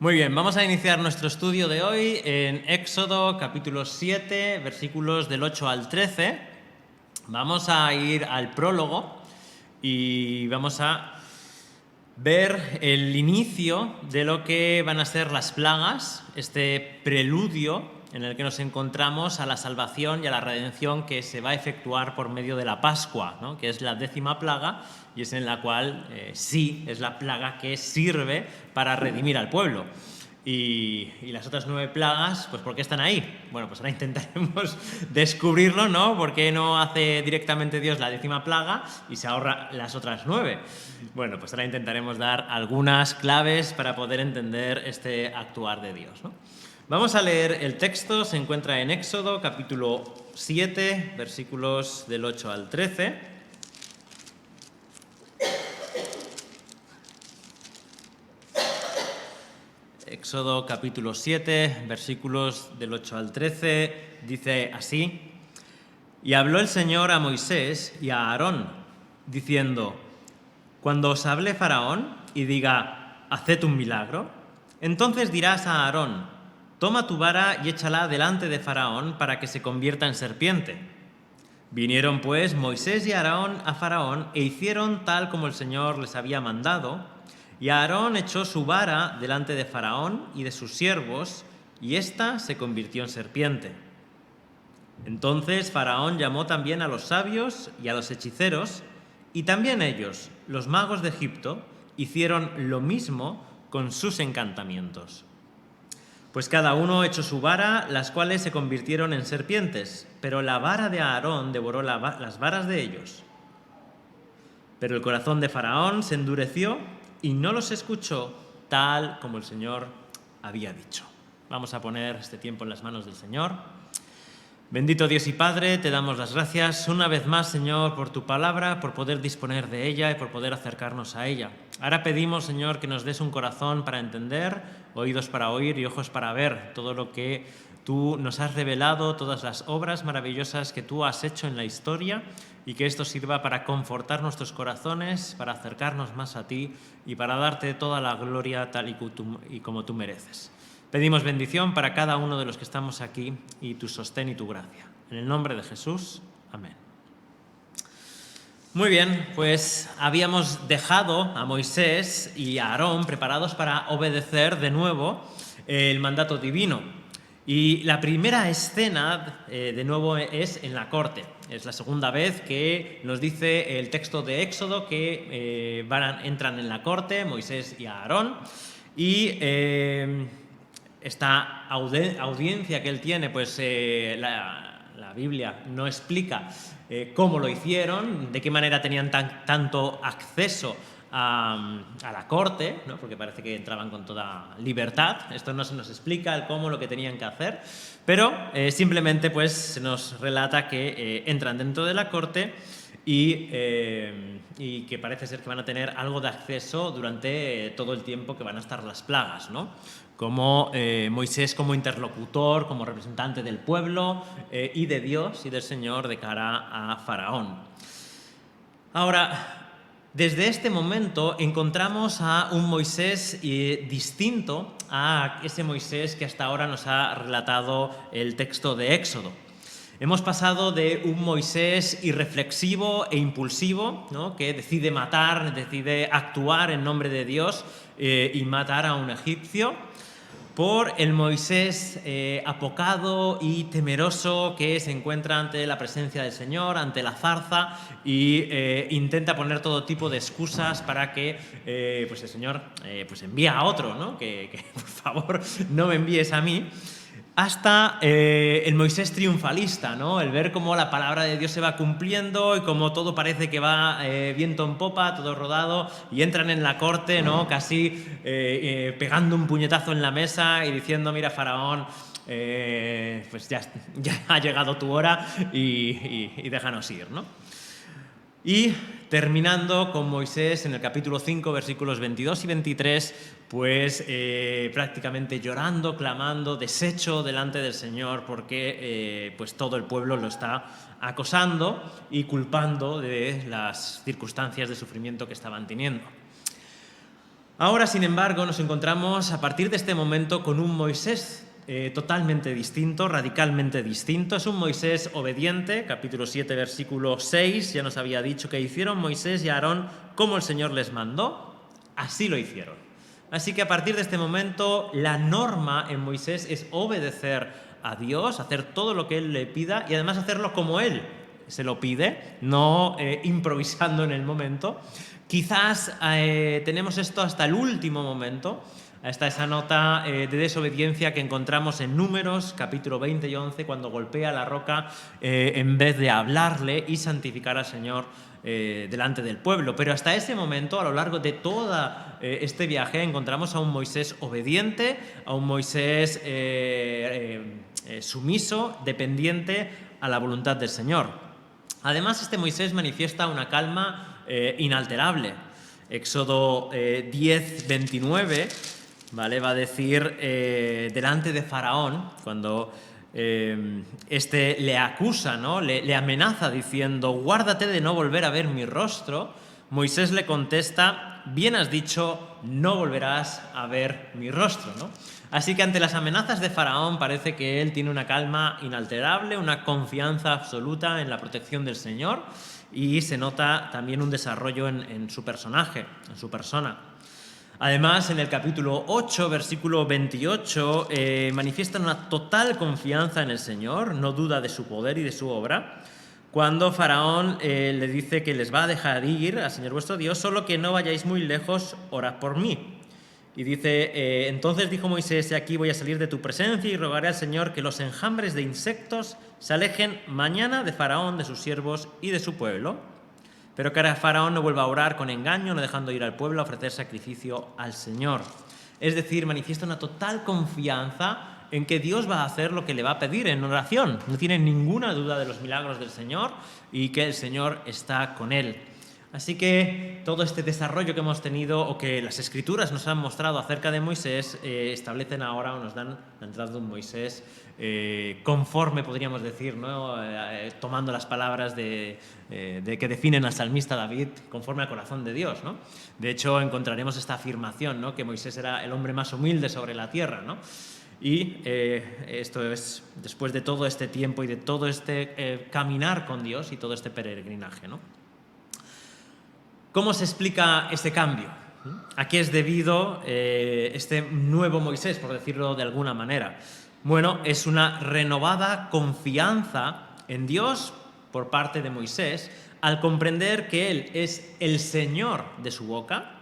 Muy bien, vamos a iniciar nuestro estudio de hoy en Éxodo capítulo 7, versículos del 8 al 13. Vamos a ir al prólogo y vamos a ver el inicio de lo que van a ser las plagas, este preludio en el que nos encontramos a la salvación y a la redención que se va a efectuar por medio de la Pascua, ¿no? Que es la 10ª plaga y es en la cual sí es la plaga que sirve para redimir al pueblo. Y las otras 9 plagas, pues ¿por qué están ahí? Bueno, pues ahora intentaremos descubrirlo, ¿no? ¿Por qué no hace directamente Dios la 10ª plaga y se ahorra las otras 9? Bueno, pues ahora intentaremos dar algunas claves para poder entender este actuar de Dios, ¿no? Vamos a leer el texto, se encuentra en Éxodo capítulo 7, versículos del 8 al 13. Éxodo capítulo 7, versículos del 8 al 13, dice así: Y habló el Señor a Moisés y a Aarón, diciendo: Cuando os hable Faraón y diga, haced un milagro, entonces dirás a Aarón, toma tu vara y échala delante de Faraón para que se convierta en serpiente. Vinieron pues Moisés y Aarón a Faraón e hicieron tal como el Señor les había mandado, y Aarón echó su vara delante de Faraón y de sus siervos, y ésta se convirtió en serpiente. Entonces Faraón llamó también a los sabios y a los hechiceros, y también ellos, los magos de Egipto, hicieron lo mismo con sus encantamientos. Pues cada uno echó su vara, las cuales se convirtieron en serpientes, pero la vara de Aarón devoró las varas de ellos. Pero el corazón de Faraón se endureció y no los escuchó tal como el Señor había dicho. Vamos a poner este tiempo en las manos del Señor. Bendito Dios y Padre, te damos las gracias una vez más, Señor, por tu palabra, por poder disponer de ella y por poder acercarnos a ella. Ahora pedimos, Señor, que nos des un corazón para entender, oídos para oír y ojos para ver todo lo que tú nos has revelado, todas las obras maravillosas que tú has hecho en la historia, y que esto sirva para confortar nuestros corazones, para acercarnos más a ti y para darte toda la gloria tal y como tú mereces. Pedimos bendición para cada uno de los que estamos aquí y tu sostén y tu gracia. En el nombre de Jesús, amén. Muy bien, pues habíamos dejado a Moisés y a Aarón preparados para obedecer de nuevo el mandato divino. Y la primera escena, de nuevo, es en la corte. Es la segunda vez que nos dice el texto de Éxodo que entran en la corte Moisés y Aarón. Y esta audiencia que él tiene, pues la Biblia no explica cómo lo hicieron, de qué manera tenían tanto acceso a la corte, ¿no? Porque parece que entraban con toda libertad. Esto no se nos explica el cómo, lo que tenían que hacer, pero simplemente pues se nos relata que entran dentro de la corte y que parece ser que van a tener algo de acceso durante todo el tiempo que van a estar las plagas, ¿no? Como Moisés como interlocutor, como representante del pueblo y de Dios y del Señor de cara a Faraón. Ahora, desde este momento encontramos a un Moisés distinto a ese Moisés que hasta ahora nos ha relatado el texto de Éxodo. Hemos pasado de un Moisés irreflexivo e impulsivo, ¿no? Que decide matar, decide actuar en nombre de Dios y matar a un egipcio, por el Moisés apocado y temeroso que se encuentra ante la presencia del Señor, ante la zarza, y intenta poner todo tipo de excusas para que pues el Señor pues envíe a otro, ¿no? Que por favor no me envíes a mí. Hasta el Moisés triunfalista, ¿no? El ver cómo la palabra de Dios se va cumpliendo y cómo todo parece que va viento en popa, todo rodado, y entran en la corte, ¿no? Casi pegando un puñetazo en la mesa y diciendo: mira, Faraón, pues ya ha llegado tu hora y déjanos ir, ¿no? Y terminando con Moisés en el capítulo 5, versículos 22 y 23, pues prácticamente llorando, clamando, deshecho delante del Señor porque pues todo el pueblo lo está acosando y culpando de las circunstancias de sufrimiento que estaban teniendo. Ahora, sin embargo, nos encontramos a partir de este momento con un Moisés totalmente distinto, radicalmente distinto. Es un Moisés obediente, capítulo 7, versículo 6, ya nos había dicho que hicieron Moisés y Aarón como el Señor les mandó, así lo hicieron. Así que a partir de este momento, la norma en Moisés es obedecer a Dios, hacer todo lo que Él le pida y además hacerlo como Él se lo pide, no improvisando en el momento. Quizás tenemos esto hasta el último momento, hasta esa nota de desobediencia que encontramos en Números, capítulo 20 y 11, cuando golpea la roca en vez de hablarle y santificar al Señor delante del pueblo. Pero hasta ese momento, a lo largo de todo este viaje, encontramos a un Moisés obediente, a un Moisés sumiso, dependiente a la voluntad del Señor. Además, este Moisés manifiesta una calma inalterable. Éxodo 10, 29, ¿vale? Va a decir delante de Faraón, cuando este le acusa, ¿no? le amenaza diciendo: guárdate de no volver a ver mi rostro. Moisés le contesta: bien has dicho, no volverás a ver mi rostro, ¿no? Así que ante las amenazas de Faraón parece que él tiene una calma inalterable, una confianza absoluta en la protección del Señor, y se nota también un desarrollo en su personaje, en su persona. Además, en el capítulo 8, versículo 28, manifiesta una total confianza en el Señor, no duda de su poder y de su obra, cuando Faraón le dice que les va a dejar ir al Señor vuestro Dios, solo que no vayáis muy lejos, orad por mí. Y dice: entonces dijo Moisés: he aquí voy a salir de tu presencia y rogaré al Señor que los enjambres de insectos se alejen mañana de Faraón, de sus siervos y de su pueblo, pero que ahora Faraón no vuelva a orar con engaño, no dejando ir al pueblo a ofrecer sacrificio al Señor. Es decir, manifiesta una total confianza en que Dios va a hacer lo que le va a pedir en oración. No tiene ninguna duda de los milagros del Señor y que el Señor está con él. Así que todo este desarrollo que hemos tenido, o que las Escrituras nos han mostrado acerca de Moisés, establecen ahora, o nos dan la entrada de un Moisés conforme, podríamos decir, ¿no? Tomando las palabras de que definen al salmista David, conforme al corazón de Dios, ¿no? De hecho, encontraremos esta afirmación, ¿no? Que Moisés era el hombre más humilde sobre la tierra, ¿no? Y esto es después de todo este tiempo y de todo este caminar con Dios y todo este peregrinaje, ¿no? ¿Cómo se explica este cambio? ¿A qué es debido este nuevo Moisés, por decirlo de alguna manera? Bueno, es una renovada confianza en Dios por parte de Moisés al comprender que Él es el Señor de su boca.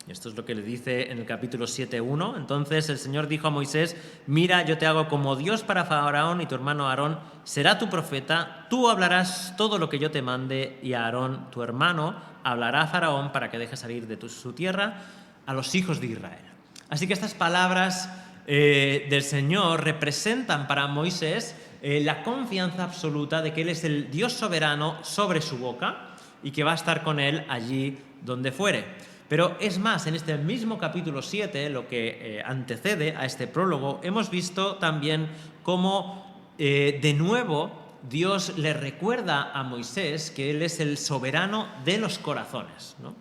Esto es lo que le dice en el capítulo 7.1. Entonces el Señor dijo a Moisés: mira, yo te hago como Dios para Faraón, y tu hermano Aarón será tu profeta. Tú hablarás todo lo que yo te mande, y Aarón, tu hermano, hablará a Faraón para que deje salir de su tierra a los hijos de Israel. Así que estas palabras del Señor representan para Moisés la confianza absoluta de que Él es el Dios soberano sobre su boca y que va a estar con Él allí donde fuere. Pero es más, en este mismo capítulo 7, lo que antecede a este prólogo, hemos visto también cómo de nuevo Dios le recuerda a Moisés que Él es el soberano de los corazones, ¿no?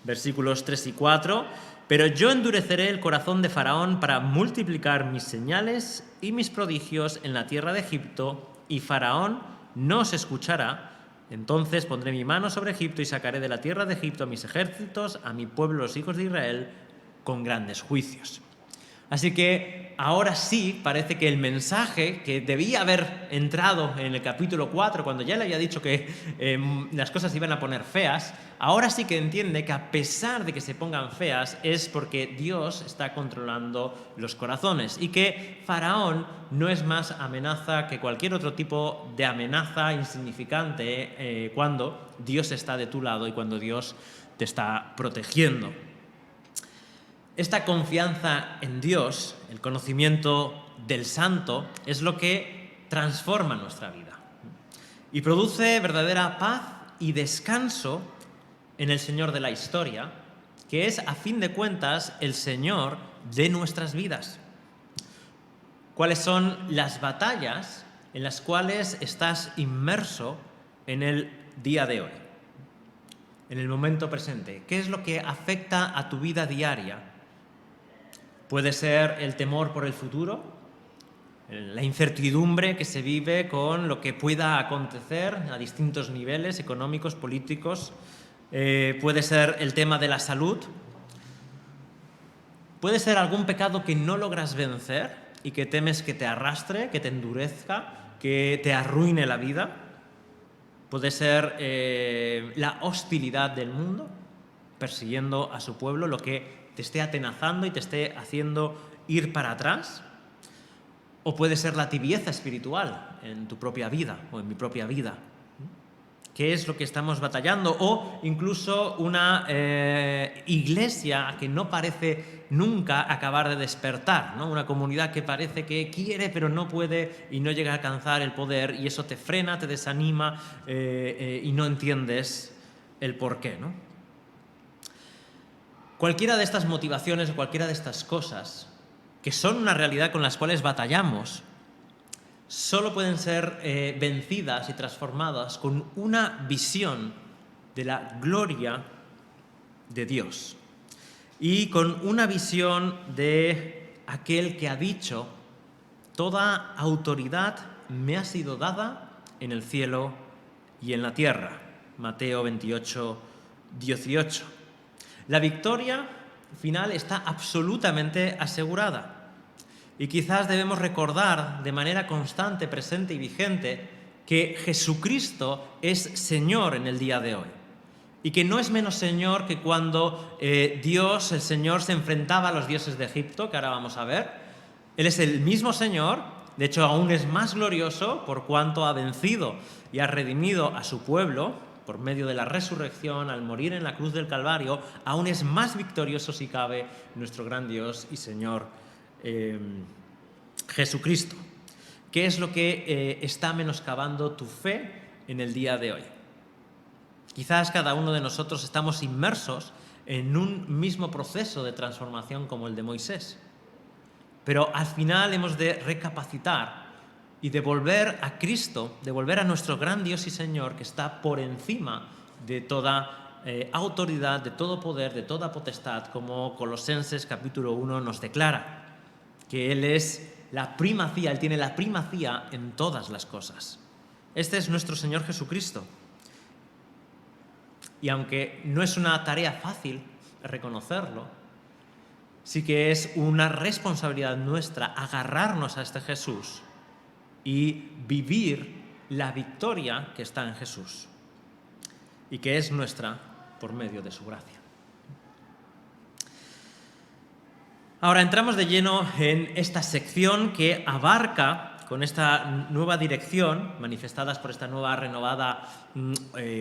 Versículos 3 y 4. Pero yo endureceré el corazón de Faraón para multiplicar mis señales y mis prodigios en la tierra de Egipto, y Faraón no os escuchará. Entonces pondré mi mano sobre Egipto y sacaré de la tierra de Egipto a mis ejércitos, a mi pueblo, los hijos de Israel, con grandes juicios. Así que ahora sí parece que el mensaje que debía haber entrado en el capítulo 4, cuando ya le había dicho que las cosas iban a poner feas, ahora sí que entiende que a pesar de que se pongan feas es porque Dios está controlando los corazones y que Faraón no es más amenaza que cualquier otro tipo de amenaza insignificante cuando Dios está de tu lado y cuando Dios te está protegiendo. Esta confianza en Dios, el conocimiento del Santo, es lo que transforma nuestra vida y produce verdadera paz y descanso en el Señor de la historia, que es, a fin de cuentas, el Señor de nuestras vidas. ¿Cuáles son las batallas en las cuales estás inmerso en el día de hoy, en el momento presente? ¿Qué es lo que afecta a tu vida diaria? puede ser el temor por el futuro, la incertidumbre que se vive con lo que pueda acontecer a distintos niveles económicos, políticos. Puede ser el tema de la salud. Puede ser algún pecado que no logras vencer y que temes que te arrastre, que te endurezca, que te arruine la vida. Puede ser la hostilidad del mundo persiguiendo a su pueblo, lo que te esté atenazando y te esté haciendo ir para atrás. O puede ser la tibieza espiritual en tu propia vida o en mi propia vida. ¿Qué es lo que estamos batallando? O incluso una iglesia que no parece nunca acabar de despertar, ¿no? Una comunidad que parece que quiere pero no puede y no llega a alcanzar el poder, y eso te frena, te desanima y no entiendes el porqué, ¿no? Cualquiera de estas motivaciones o cualquiera de estas cosas que son una realidad con las cuales batallamos, solo pueden ser vencidas y transformadas con una visión de la gloria de Dios y con una visión de aquel que ha dicho: toda autoridad me ha sido dada en el cielo y en la tierra. Mateo 28, 18. La victoria final está absolutamente asegurada. Y quizás debemos recordar de manera constante, presente y vigente que Jesucristo es Señor en el día de hoy. Y que no es menos Señor que cuando Dios, el Señor, se enfrentaba a los dioses de Egipto, que ahora vamos a ver. Él es el mismo Señor, de hecho aún es más glorioso por cuanto ha vencido y ha redimido a su pueblo por medio de la resurrección al morir en la cruz del Calvario. Aún es más victorioso, si cabe, nuestro gran Dios y Señor Jesucristo. ¿Qué es lo que está menoscabando tu fe en el día de hoy? Quizás cada uno de nosotros estamos inmersos en un mismo proceso de transformación como el de Moisés, pero al final hemos de recapacitar y de volver a Cristo, de volver a nuestro gran Dios y Señor, que está por encima de toda autoridad, de todo poder, de toda potestad, como Colosenses capítulo 1 nos declara, que Él es la primacía, Él tiene la primacía en todas las cosas. Este es nuestro Señor Jesucristo. Y aunque no es una tarea fácil reconocerlo, sí que es una responsabilidad nuestra agarrarnos a este Jesús y vivir la victoria que está en Jesús y que es nuestra por medio de su gracia. Ahora entramos de lleno en esta sección que abarca, con esta nueva dirección, manifestadas por esta nueva renovada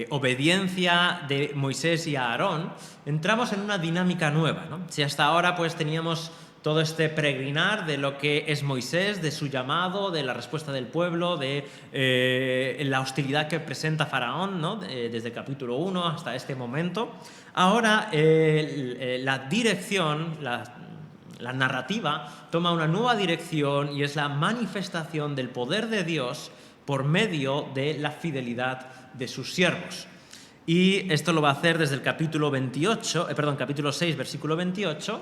obediencia de Moisés y Aarón, entramos en una dinámica nueva, ¿no? Si hasta ahora pues teníamos todo este peregrinar de lo que es Moisés, de su llamado, de la respuesta del pueblo, de la hostilidad que presenta Faraón, ¿no? Desde el capítulo 1 hasta este momento. Ahora la dirección, la narrativa toma una nueva dirección y es la manifestación del poder de Dios por medio de la fidelidad de sus siervos. Y esto lo va a hacer desde el capítulo 6, versículo 28,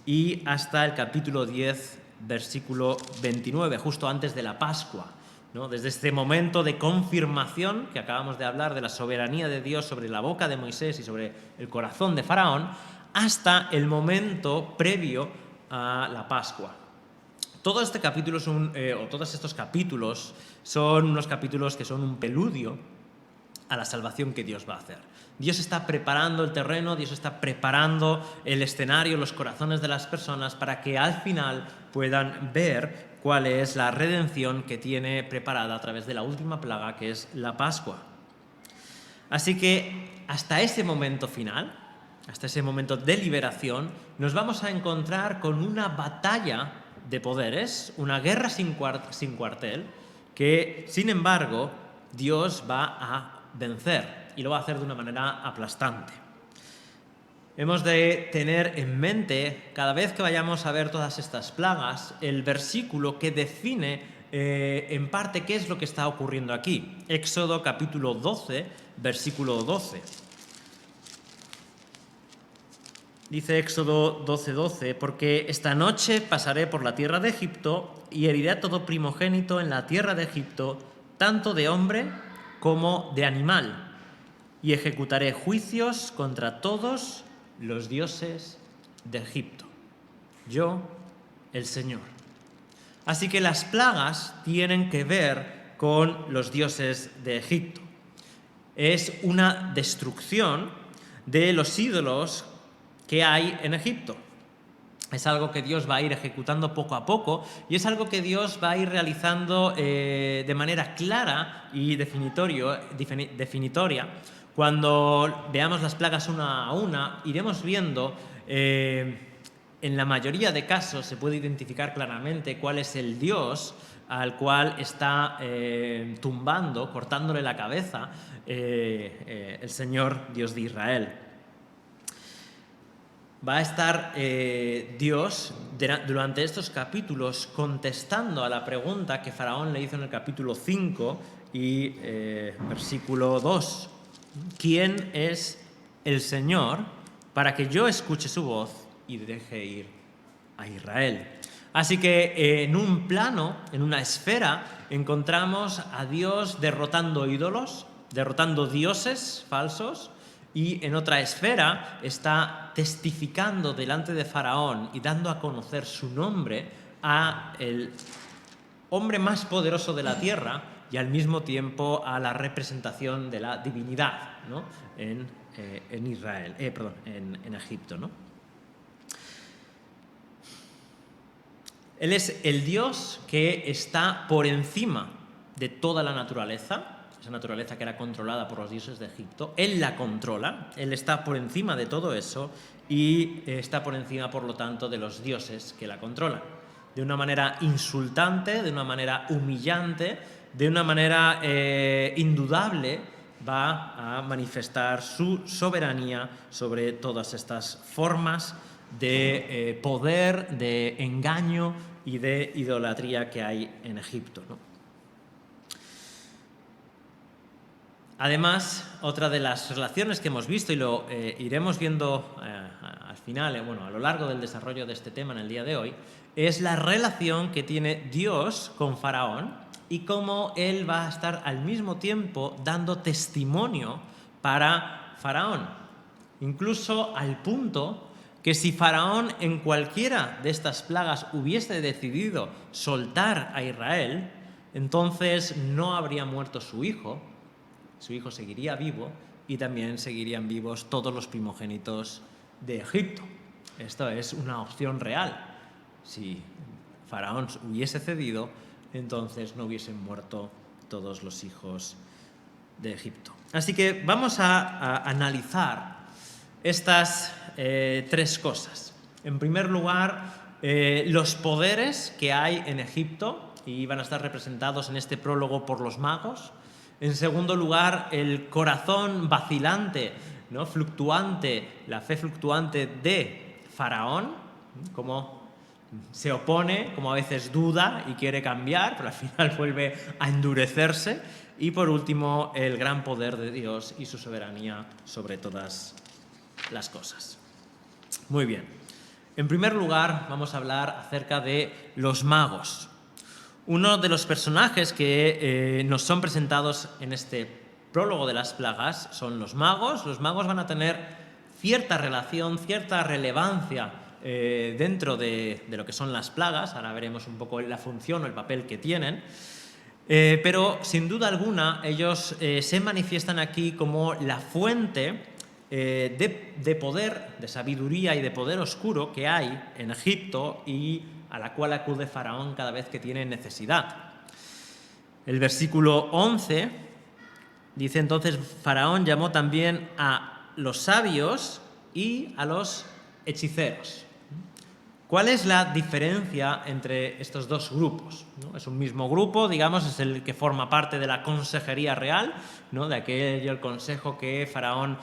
y hasta el capítulo 10, versículo 29, justo antes de la Pascua, ¿no? Desde este momento de confirmación que acabamos de hablar de la soberanía de Dios sobre la boca de Moisés y sobre el corazón de Faraón, hasta el momento previo a la Pascua. Todo este capítulo todos estos capítulos son unos capítulos que son un preludio a la salvación que Dios va a hacer. Dios está preparando el terreno, Dios está preparando el escenario, los corazones de las personas para que al final puedan ver cuál es la redención que tiene preparada a través de la última plaga, que es la Pascua. Así que hasta ese momento final, hasta ese momento de liberación, nos vamos a encontrar con una batalla de poderes, una guerra sin cuartel, que, sin embargo, Dios va a vencer y lo va a hacer de una manera aplastante. Hemos de tener en mente, cada vez que vayamos a ver todas estas plagas, el versículo que define en parte qué es lo que está ocurriendo aquí. Éxodo capítulo 12, versículo 12. Dice Éxodo 12:12, porque esta noche pasaré por la tierra de Egipto y heriré a todo primogénito en la tierra de Egipto, tanto de hombre como de animal, y ejecutaré juicios contra todos los dioses de Egipto. Yo, el Señor. Así que las plagas tienen que ver con los dioses de Egipto. Es una destrucción de los ídolos que hay en Egipto. Es algo que Dios va a ir ejecutando poco a poco y es algo que Dios va a ir realizando de manera clara y definitoria. Cuando veamos las plagas una a una, iremos viendo, en la mayoría de casos se puede identificar claramente cuál es el Dios al cual está tumbando, cortándole la cabeza el Señor Dios de Israel. Va a estar Dios durante estos capítulos contestando a la pregunta que Faraón le hizo en el capítulo 5 y versículo 2. ¿Quién es el Señor para que yo escuche su voz y deje ir a Israel? Así que en un plano, en una esfera, encontramos a Dios derrotando ídolos, derrotando dioses falsos, y en otra esfera está testificando delante de Faraón y dando a conocer su nombre a el hombre más poderoso de la tierra y al mismo tiempo a la representación de la divinidad, ¿no? en Israel, en Egipto, ¿no? Él es el Dios que está por encima de toda la naturaleza, esa naturaleza que era controlada por los dioses de Egipto. Él la controla, Él está por encima de todo eso y está por encima, por lo tanto, de los dioses que la controlan. De una manera insultante, de una manera humillante, de una manera indudable, va a manifestar su soberanía sobre todas estas formas de poder, de engaño y de idolatría que hay en Egipto, ¿no? Además, otra de las relaciones que hemos visto, y lo iremos viendo al final, a lo largo del desarrollo de este tema en el día de hoy, es la relación que tiene Dios con Faraón y cómo él va a estar al mismo tiempo dando testimonio para Faraón. Incluso al punto que si Faraón en cualquiera de estas plagas hubiese decidido soltar a Israel, entonces no habría muerto su hijo seguiría vivo y también seguirían vivos todos los primogénitos de Egipto. Esto es una opción real. Si Faraón hubiese cedido, entonces no hubiesen muerto todos los hijos de Egipto. Así que vamos a analizar estas tres cosas. En primer lugar, los poderes que hay en Egipto, y van a estar representados en este prólogo por los magos. En segundo lugar, el corazón vacilante, ¿no? Fluctuante, la fe fluctuante de Faraón, como se opone, como a veces duda y quiere cambiar, pero al final vuelve a endurecerse. Y por último, el gran poder de Dios y su soberanía sobre todas las cosas. Muy bien. En primer lugar, vamos a hablar acerca de los magos. Uno de los personajes que nos son presentados en este prólogo de las plagas son los magos. Los magos van a tener cierta relación, cierta relevancia dentro de lo que son las plagas. Ahora veremos un poco la función o el papel que tienen. Pero sin duda alguna ellos se manifiestan aquí como la fuente de poder, de sabiduría y de poder oscuro que hay en Egipto y a la cual acude Faraón cada vez que tiene necesidad. El versículo 11 dice: entonces Faraón llamó también a los sabios y a los hechiceros. ¿Cuál es la diferencia entre estos dos grupos? ¿No? Es un mismo grupo, digamos, es el que forma parte de la consejería real, ¿no? De aquello el consejo que Faraón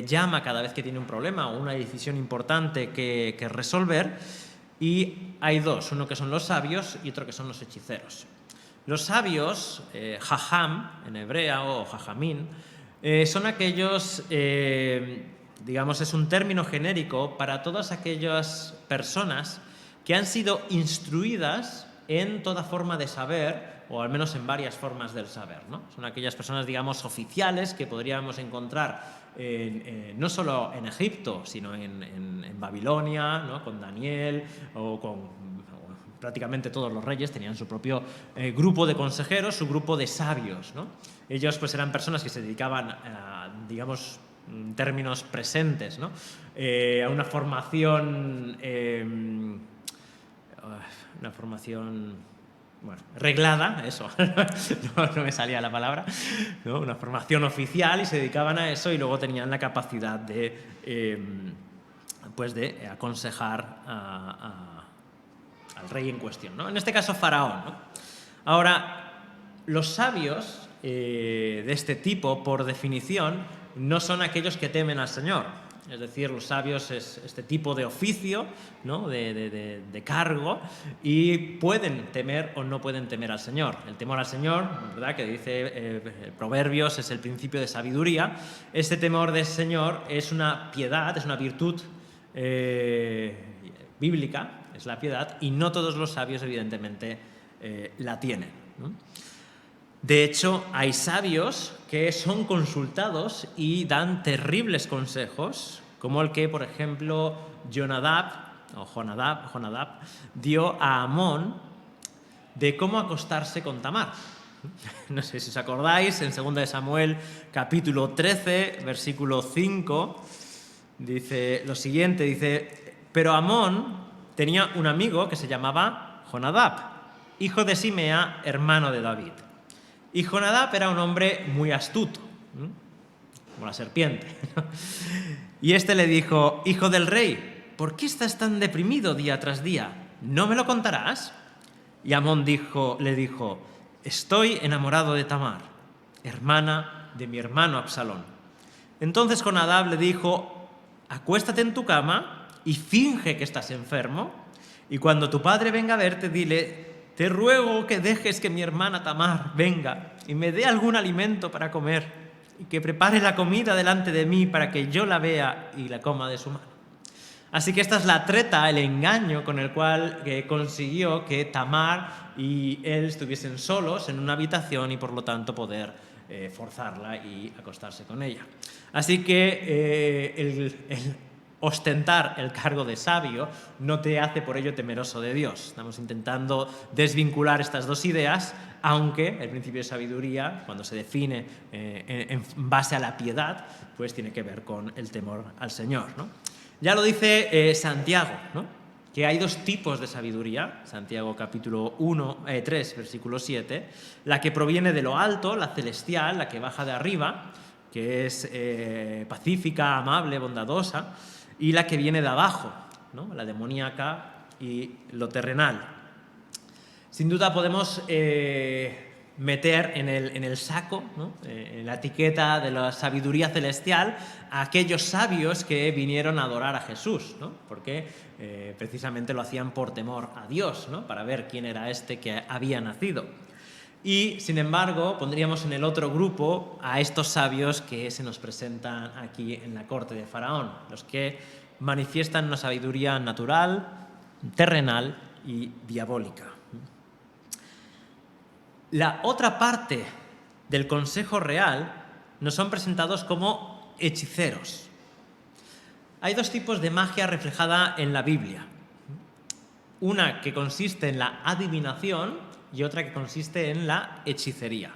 llama cada vez que tiene un problema o una decisión importante que resolver. Y hay dos, uno que son los sabios y otro que son los hechiceros. Los sabios, jajam en hebrea o jajamín, son aquellos digamos, es un término genérico para todas aquellas personas que han sido instruidas en toda forma de saber, o al menos en varias formas del saber, ¿no? Son aquellas personas, digamos, oficiales que podríamos encontrar no solo en Egipto, sino en Babilonia, ¿no? Con Daniel o prácticamente todos los reyes tenían su propio grupo de consejeros, su grupo de sabios, ¿no? Ellos pues eran personas que se dedicaban a, digamos, en términos presentes, ¿no? A una formación bueno, reglada, eso, no me salía la palabra, ¿no? Una formación oficial, y se dedicaban a eso, y luego tenían la capacidad de aconsejar al rey en cuestión, ¿no? En este caso Faraón, ¿no? Ahora, los sabios de este tipo, por definición, no son aquellos que temen al Señor. Es decir, los sabios es este tipo de oficio, ¿no? de cargo, y pueden temer o no pueden temer al Señor. El temor al Señor, ¿verdad?, que dice Proverbios, es el principio de sabiduría. Este temor del Señor es una piedad, es una virtud bíblica, es la piedad, y no todos los sabios, evidentemente, la tienen, ¿no? De hecho, hay sabios que son consultados y dan terribles consejos, como el que, por ejemplo, Jonadab dio a Amón de cómo acostarse con Tamar. No sé si os acordáis, en 2 de Samuel, capítulo 13, versículo 5, dice lo siguiente, dice: pero Amón tenía un amigo que se llamaba Jonadab, hijo de Simea, hermano de David. Y Jonadab era un hombre muy astuto, como la serpiente. Y este le dijo: hijo del rey, ¿por qué estás tan deprimido día tras día? ¿No me lo contarás? Y Amón le dijo: estoy enamorado de Tamar, hermana de mi hermano Absalón. Entonces Jonadab le dijo: acuéstate en tu cama y finge que estás enfermo, y cuando tu padre venga a verte, dile: te ruego que dejes que mi hermana Tamar venga y me dé algún alimento para comer, y que prepare la comida delante de mí para que yo la vea y la coma de su mano. Así que esta es la treta, el engaño con el cual consiguió que Tamar y él estuviesen solos en una habitación, y por lo tanto poder forzarla y acostarse con ella. Así que el ostentar el cargo de sabio no te hace por ello temeroso de Dios. Estamos intentando desvincular estas dos ideas, aunque el principio de sabiduría, cuando se define en base a la piedad, pues tiene que ver con el temor al Señor, ¿no? Ya lo dice Santiago, ¿no?, que hay dos tipos de sabiduría. Santiago capítulo 3, versículo 7, la que proviene de lo alto, la celestial, la que baja de arriba, que es pacífica, amable, bondadosa, y la que viene de abajo, ¿no?, la demoníaca y lo terrenal. Sin duda podemos meter en el saco, ¿no?, en la etiqueta de la sabiduría celestial, a aquellos sabios que vinieron a adorar a Jesús, ¿no?, porque precisamente lo hacían por temor a Dios, ¿no?, para ver quién era este que había nacido. Y, sin embargo, pondríamos en el otro grupo a estos sabios que se nos presentan aquí en la corte de Faraón, los que manifiestan una sabiduría natural, terrenal y diabólica. La otra parte del consejo real nos son presentados como hechiceros. Hay dos tipos de magia reflejada en la Biblia. Una que consiste en la adivinación y otra que consiste en la hechicería.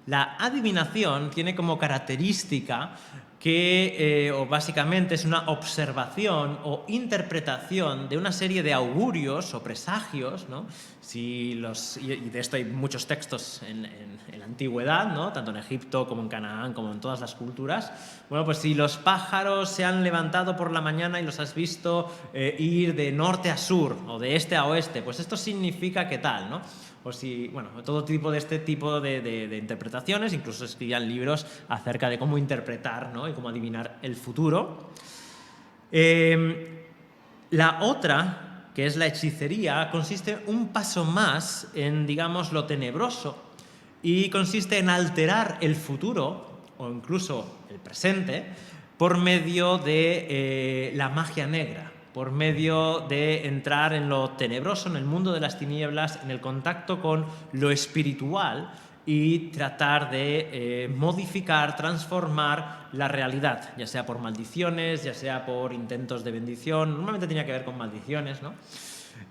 La adivinación tiene como característica que o básicamente es una observación o interpretación de una serie de augurios o presagios, ¿no? Y de esto hay muchos textos en la antigüedad, ¿no?, tanto en Egipto como en Canaán, como en todas las culturas. Bueno, pues si los pájaros se han levantado por la mañana y los has visto ir de norte a sur o de este a oeste, pues esto significa que tal, ¿no? O si, bueno, todo tipo de este tipo de interpretaciones, incluso escribían libros acerca de cómo interpretar, ¿no?, y cómo adivinar el futuro. La otra, que es la hechicería, consiste un paso más en, digamos, lo tenebroso, y consiste en alterar el futuro o incluso el presente por medio de la magia negra, por medio de entrar en lo tenebroso, en el mundo de las tinieblas, en el contacto con lo espiritual y tratar de modificar, transformar la realidad, ya sea por maldiciones, ya sea por intentos de bendición. Normalmente tenía que ver con maldiciones, ¿no?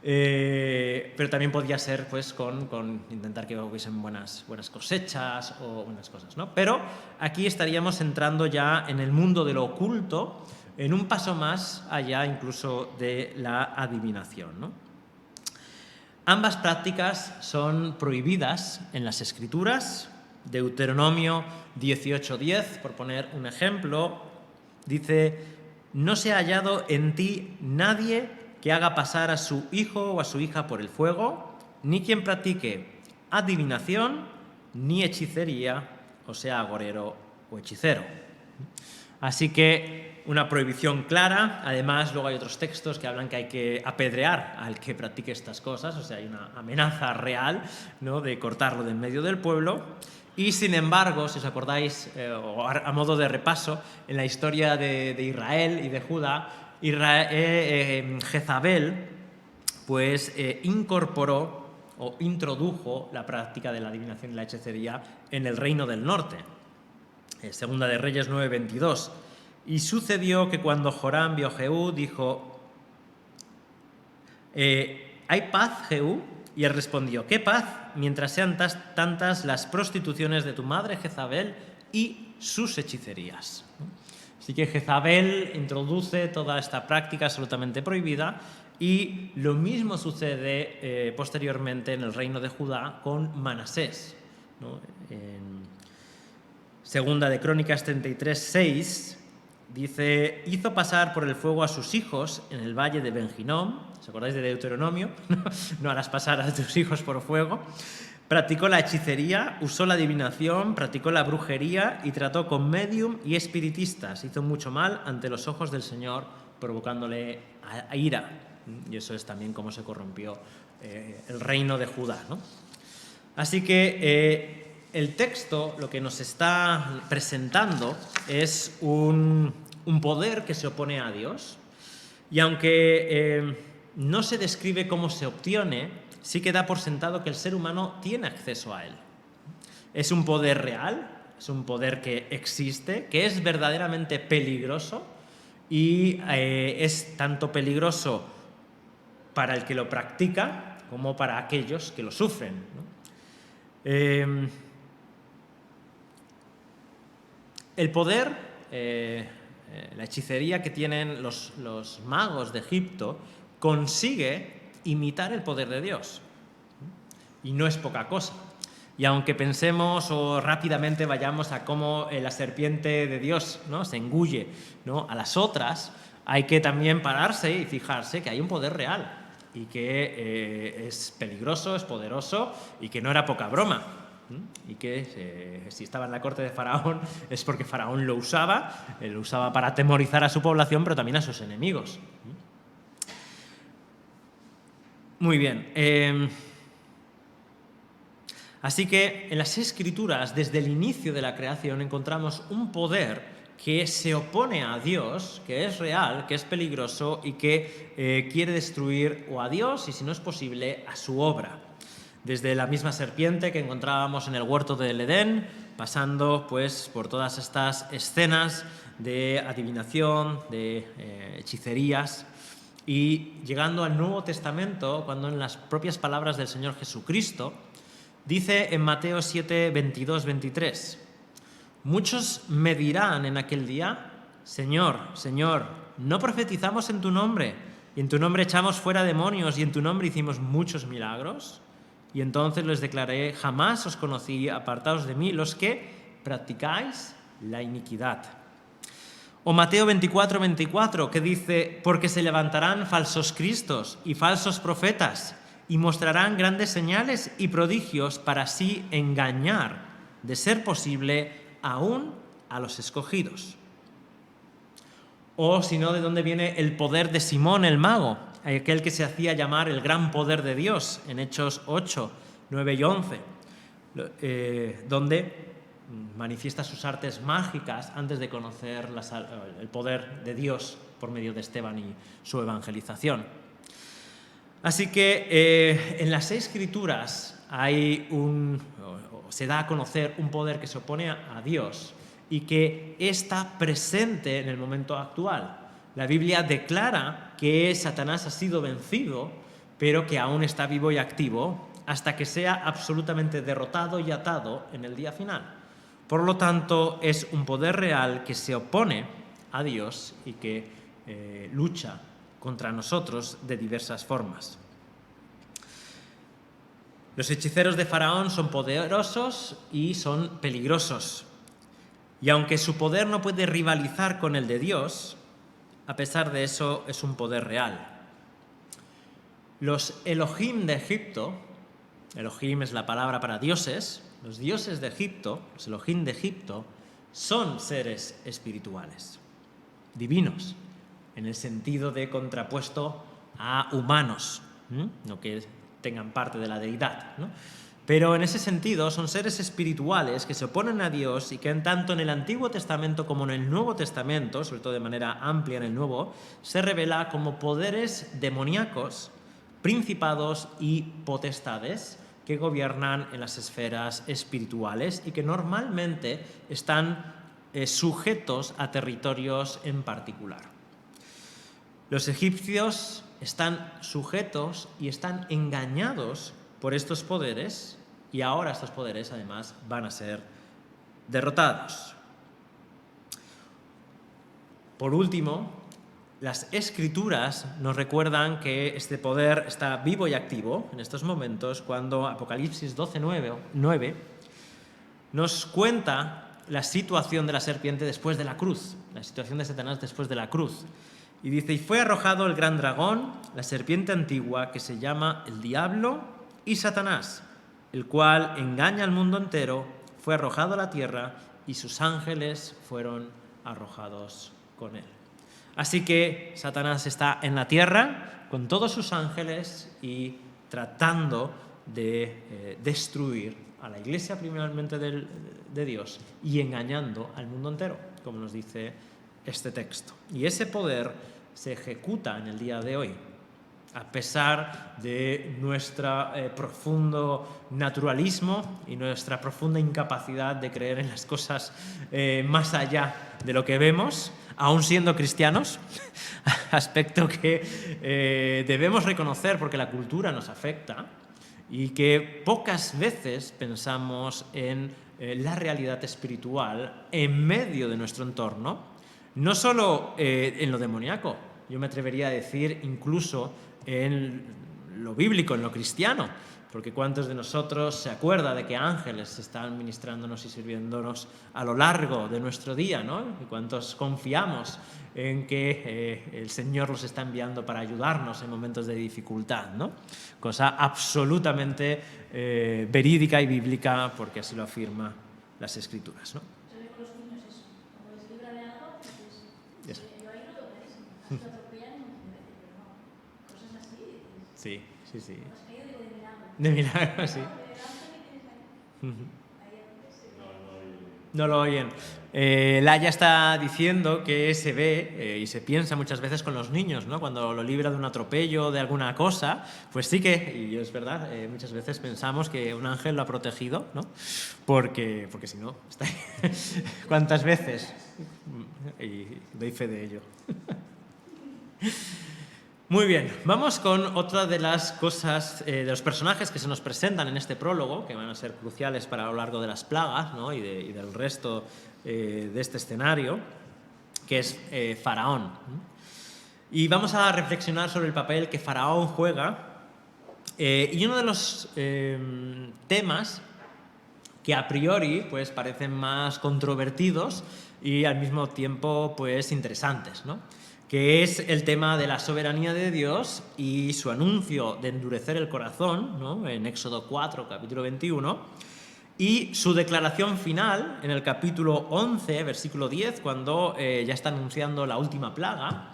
Pero también podía ser pues, con intentar que hubiesen buenas cosechas o unas cosas, ¿no? Pero aquí estaríamos entrando ya en el mundo de lo oculto, en un paso más allá incluso de la adivinación, ¿no? Ambas prácticas son prohibidas en las Escrituras. Deuteronomio 18:10, por poner un ejemplo, dice: «No se ha hallado en ti nadie que haga pasar a su hijo o a su hija por el fuego, ni quien practique adivinación, ni hechicería, o sea, agorero o hechicero». Así que una prohibición clara. Además, luego hay otros textos que hablan que hay que apedrear al que practique estas cosas, o sea, hay una amenaza real, ¿no?, de cortarlo de en medio del pueblo. Y sin embargo, si os acordáis, o a modo de repaso, en la historia de Israel y de Judá, Jezabel pues incorporó o introdujo la práctica de la adivinación y la hechicería en el reino del norte. Segunda de Reyes 9:22. Y sucedió que cuando Joram vio a Jehú, dijo: ¿hay paz, Jehú? Y él respondió: ¿qué paz? Mientras sean tantas las prostituciones de tu madre Jezabel y sus hechicerías. Así que Jezabel introduce toda esta práctica absolutamente prohibida, y lo mismo sucede posteriormente en el reino de Judá con Manasés, ¿no? En Segunda de Crónicas 33:6 dice: hizo pasar por el fuego a sus hijos en el valle de Ben-Hinnom. ¿Os acordáis de Deuteronomio? No harás pasar a tus hijos por fuego. Practicó la hechicería, usó la adivinación, practicó la brujería y trató con medium y espiritistas. Hizo mucho mal ante los ojos del Señor, provocándole a ira. Y eso es también cómo se corrompió el reino de Judá, ¿no? Así que el texto lo que nos está presentando es un poder que se opone a Dios, y aunque no se describe cómo se obtiene, sí que da por sentado que el ser humano tiene acceso a él. Es un poder real, es un poder que existe, que es verdaderamente peligroso, y es tanto peligroso para el que lo practica como para aquellos que lo sufren, ¿no? El poder, la hechicería que tienen los magos de Egipto consigue imitar el poder de Dios. Y no es poca cosa. Y aunque pensemos o rápidamente vayamos a cómo la serpiente de Dios, ¿no?, se engulle, ¿no?, a las otras, hay que también pararse y fijarse que hay un poder real y que es peligroso, es poderoso y que no era poca broma. Y que si estaba en la corte de Faraón es porque Faraón lo usaba para atemorizar a su población, pero también a sus enemigos. Muy bien. Así que en las Escrituras, desde el inicio de la creación, encontramos un poder que se opone a Dios, que es real, que es peligroso y que quiere destruir o a Dios y, si no es posible, a su obra. Desde la misma serpiente que encontrábamos en el huerto del Edén, pasando pues por todas estas escenas de adivinación, de hechicerías, y llegando al Nuevo Testamento, cuando en las propias palabras del Señor Jesucristo dice en Mateo 7:22-23: muchos me dirán en aquel día: Señor, Señor, ¿no profetizamos en tu nombre? Y en tu nombre echamos fuera demonios, y en tu nombre hicimos muchos milagros. Y entonces les declaré: jamás os conocí, apartaos de mí los que practicáis la iniquidad. O Mateo 24:24, que dice: porque se levantarán falsos cristos y falsos profetas, y mostrarán grandes señales y prodigios para así engañar, de ser posible, aún a los escogidos. O si no, ¿de dónde viene el poder de Simón el mago? Aquel que se hacía llamar el gran poder de Dios, en Hechos 8, 9 y 11, donde manifiesta sus artes mágicas antes de conocer el poder de Dios por medio de Esteban y su evangelización. Así que en las Escrituras se da a conocer un poder que se opone a Dios y que está presente en el momento actual. La Biblia declara que Satanás ha sido vencido, pero que aún está vivo y activo hasta que sea absolutamente derrotado y atado en el día final. Por lo tanto, es un poder real que se opone a Dios y que lucha contra nosotros de diversas formas. Los hechiceros de Faraón son poderosos y son peligrosos. Y aunque su poder no puede rivalizar con el de Dios, a pesar de eso es un poder real. Los Elohim de Egipto, Elohim es la palabra para dioses, los dioses de Egipto, los Elohim de Egipto, son seres espirituales, divinos, en el sentido de contrapuesto a humanos, no que tengan parte de la deidad, ¿no? Pero en ese sentido son seres espirituales que se oponen a Dios y que tanto en el Antiguo Testamento como en el Nuevo Testamento, sobre todo de manera amplia en el Nuevo, se revela como poderes demoníacos, principados y potestades que gobiernan en las esferas espirituales y que normalmente están sujetos a territorios en particular. Los egipcios están sujetos y están engañados por estos poderes y ahora estos poderes además van a ser derrotados. Por último, las Escrituras nos recuerdan que este poder está vivo y activo en estos momentos cuando Apocalipsis 12:9 nos cuenta la situación de la serpiente después de la cruz, la situación de Satanás después de la cruz. Y dice, y fue arrojado el gran dragón, la serpiente antigua, que se llama el diablo y Satanás, el cual engaña al mundo entero, fue arrojado a la tierra y sus ángeles fueron arrojados con él. Así que Satanás está en la tierra con todos sus ángeles y tratando de destruir a la iglesia primeramente de Dios y engañando al mundo entero, como nos dice este texto. Y ese poder se ejecuta en el día de hoy, a pesar de nuestro profundo naturalismo y nuestra profunda incapacidad de creer en las cosas más allá de lo que vemos, aún siendo cristianos, aspecto que debemos reconocer porque la cultura nos afecta y que pocas veces pensamos en la realidad espiritual en medio de nuestro entorno, no solo en lo demoníaco, yo me atrevería a decir incluso en lo bíblico, en lo cristiano, porque cuántos de nosotros se acuerda de que ángeles están ministrándonos y sirviéndonos a lo largo de nuestro día, ¿no? Y cuántos confiamos en que el Señor los está enviando para ayudarnos en momentos de dificultad, ¿no? Cosa absolutamente verídica y bíblica, porque así lo afirma las Escrituras, ¿no? Sí, sí, sí. De milagro, sí. No lo oyen. Laia está diciendo que se ve y se piensa muchas veces con los niños, ¿no? Cuando lo libra de un atropello, de alguna cosa, pues sí que, y es verdad, muchas veces pensamos que un ángel lo ha protegido, ¿no? Porque si no, está ahí. ¿Cuántas veces? Y doy fe de ello. Muy bien, vamos con otra de las cosas, de los personajes que se nos presentan en este prólogo, que van a ser cruciales para lo largo de las plagas, ¿no? y del resto de este escenario, que es Faraón. Y vamos a reflexionar sobre el papel que Faraón juega y uno de los temas que a priori pues, parecen más controvertidos y al mismo tiempo pues, interesantes, ¿no? Que es el tema de la soberanía de Dios y su anuncio de endurecer el corazón, ¿no? En Éxodo 4, capítulo 21, y su declaración final en el capítulo 11, versículo 10, cuando ya está anunciando la última plaga,